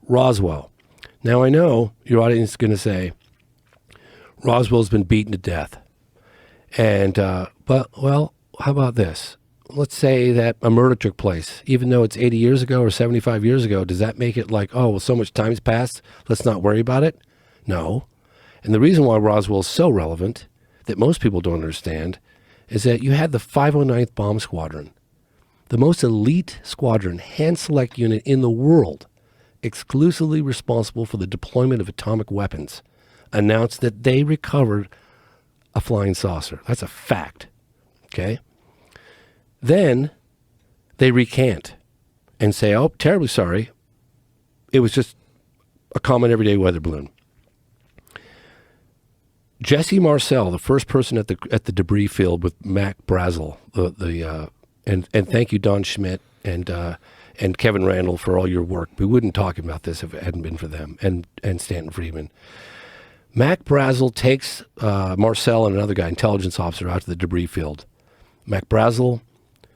Roswell. Now, I know your audience is going to say, Roswell's been beaten to death. And, well, how about this? Let's say that a murder took place, even though it's 80 years ago or 75 years ago. Does that make it like, oh, well, so much time's passed, let's not worry about it? No. And the reason why Roswell is so relevant that most people don't understand is that you had the 509th Bomb Squadron, the most elite squadron, hand-select unit in the world, exclusively responsible for the deployment of atomic weapons, announced that they recovered a flying saucer. That's a fact. Okay? Then they recant and say, oh, terribly sorry. It was just a common everyday weather balloon. Jesse Marcel, the first person at the debris field with Mac Brazel, and thank you, Don Schmidt and Kevin Randall, for all your work. We wouldn't talk about this if it hadn't been for them, and Stanton Friedman. Mac Brazel takes Marcel and another guy, intelligence officer, out to the debris field. Mac Brazel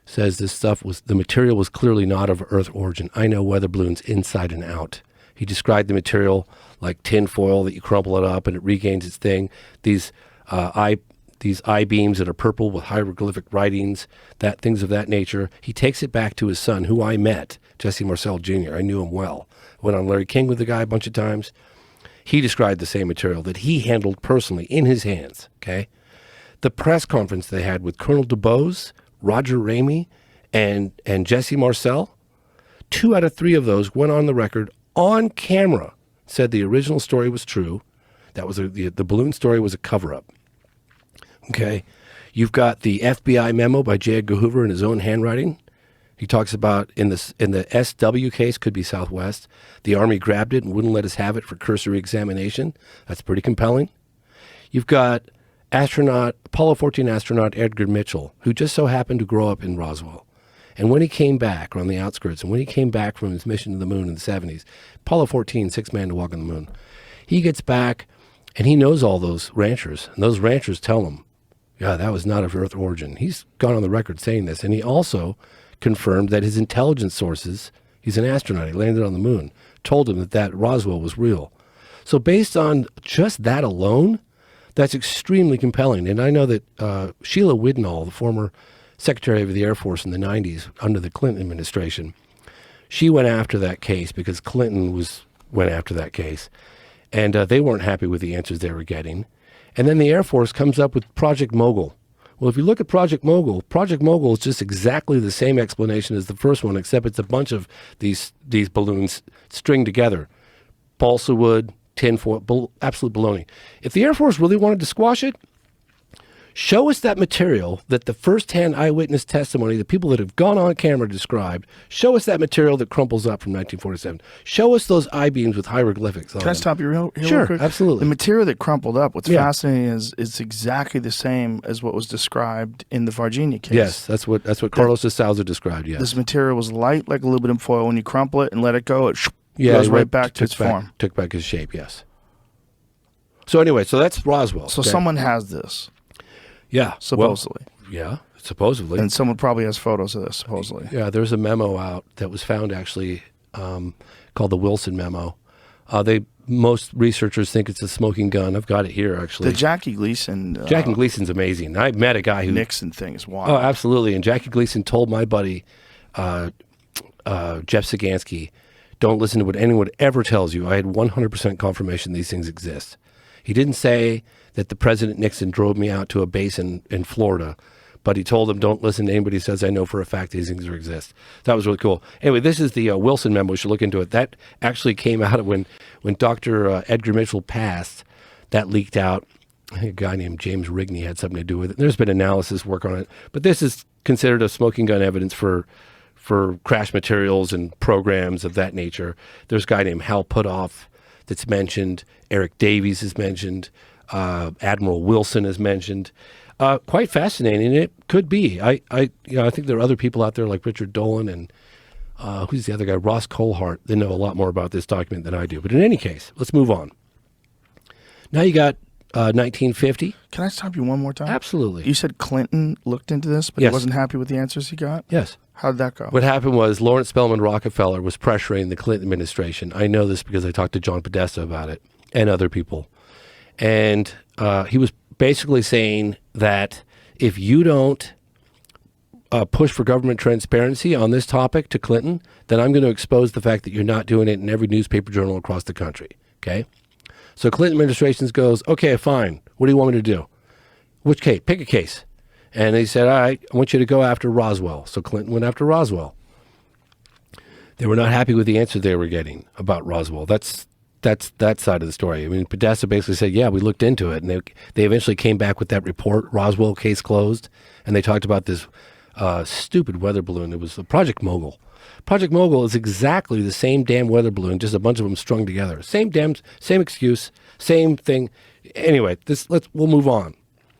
says the material was clearly not of Earth origin. I know weather balloons inside and out. He described the material like tin foil that you crumple it up and it regains its thing. These I-beams that are purple with hieroglyphic writings, things of that nature. He takes it back to his son, who I met, Jesse Marcel Jr. I knew him well. Went on Larry King with the guy a bunch of times. He described the same material that he handled personally in his hands, okay? The press conference they had with Colonel DuBose, Roger Ramey, and Jesse Marcel, 2 out of 3 of those went on the record on camera, said the original story was true. That was the balloon story was a cover-up. Okay, you've got the FBI memo by J. Edgar Hoover in his own handwriting. He talks about in the SW case, could be Southwest, the Army grabbed it and wouldn't let us have it for cursory examination. That's pretty compelling. You've got Apollo 14 astronaut Edgar Mitchell, who just so happened to grow up in Roswell. And when he came back, or on the outskirts, and when he came back from his mission to the moon in the 70s, Apollo 14, 6th man to walk on the moon, he gets back and he knows all those ranchers. And those ranchers tell him, yeah, that was not of Earth origin. He's gone on the record saying this. And he also confirmed that his intelligence sources, he's an astronaut, he landed on the moon, told him that Roswell was real. So based on just that alone, that's extremely compelling. And I know that Sheila Widnall, the former Secretary of the Air Force in the 90s under the Clinton administration, she went after that case because Clinton went after that case. And they weren't happy with the answers they were getting. And then the Air Force comes up with Project Mogul. Well, if you look at Project Mogul is just exactly the same explanation as the first one, except it's a bunch of these balloons stringed together. Balsa wood, tinfoil, absolute baloney. If the Air Force really wanted to squash it, show us that material that the first-hand eyewitness testimony, the people that have gone on camera described, show us that material that crumples up from 1947. Show us those I-beams with hieroglyphics on Can I them. stop you real Sure, quick? absolutely. The material that crumpled up, what's fascinating is it's exactly the same as what was described in the Virginia case. Yes, that's what Carlos de Souza described, yes. This material was light like aluminum foil. When you crumple it and let it go, it goes right back to its form. Took back his shape, yes. So anyway, so that's Roswell. So someone has this. Yeah. Supposedly. Well, yeah, supposedly. And someone probably has photos of this, supposedly. Yeah, there's a memo out that was found actually called the Wilson memo. Most researchers think it's a smoking gun. I've got it here, actually. The Jackie Gleason. Jackie Gleason's amazing. I met a guy who... Nixon thing is wild. Oh, absolutely. And Jackie Gleason told my buddy, Jeff Sagansky, don't listen to what anyone ever tells you. I had 100% confirmation these things exist. He didn't say that the President Nixon drove me out to a base in Florida, but he told him, don't listen to anybody who says I know for a fact these things exist. That was really cool. Anyway, this is the Wilson memo. We should look into it. That actually came out when Dr. Edgar Mitchell passed. That leaked out. I think a guy named James Rigney had something to do with it. There's been analysis work on it. But this is considered a smoking gun evidence for crash materials and programs of that nature. There's a guy named Hal Puthoff that's mentioned. Eric Davies is mentioned. Admiral Wilson is mentioned. Quite fascinating. It could be. I think there are other people out there like Richard Dolan and who's the other guy? Ross Colhart. They know a lot more about this document than I do. But in any case, let's move on. Now you got 1950. Can I stop you one more time? Absolutely. You said Clinton looked into this, but Yes. he wasn't happy with the answers he got? Yes. How'd that go? What happened was Lawrence Spelman Rockefeller was pressuring the Clinton administration. I know this because I talked to John Podesta about it and other people. And he was basically saying that if you don't push for government transparency on this topic to Clinton, then I'm going to expose the fact that you're not doing it in every newspaper journal across the country. Okay? So Clinton administration goes, okay, fine. What do you want me to do? Which case? Pick a case. And he said, all right, I want you to go after Roswell. So Clinton went after Roswell. They were not happy with the answer they were getting about Roswell. That's that side of the story. I mean, Podesta basically said, yeah, we looked into it. And they eventually came back with that report, Roswell case closed. And they talked about this stupid weather balloon. It was the Project Mogul. Project Mogul is exactly the same damn weather balloon, just a bunch of them strung together. Same excuse, same thing. Anyway, we'll move on.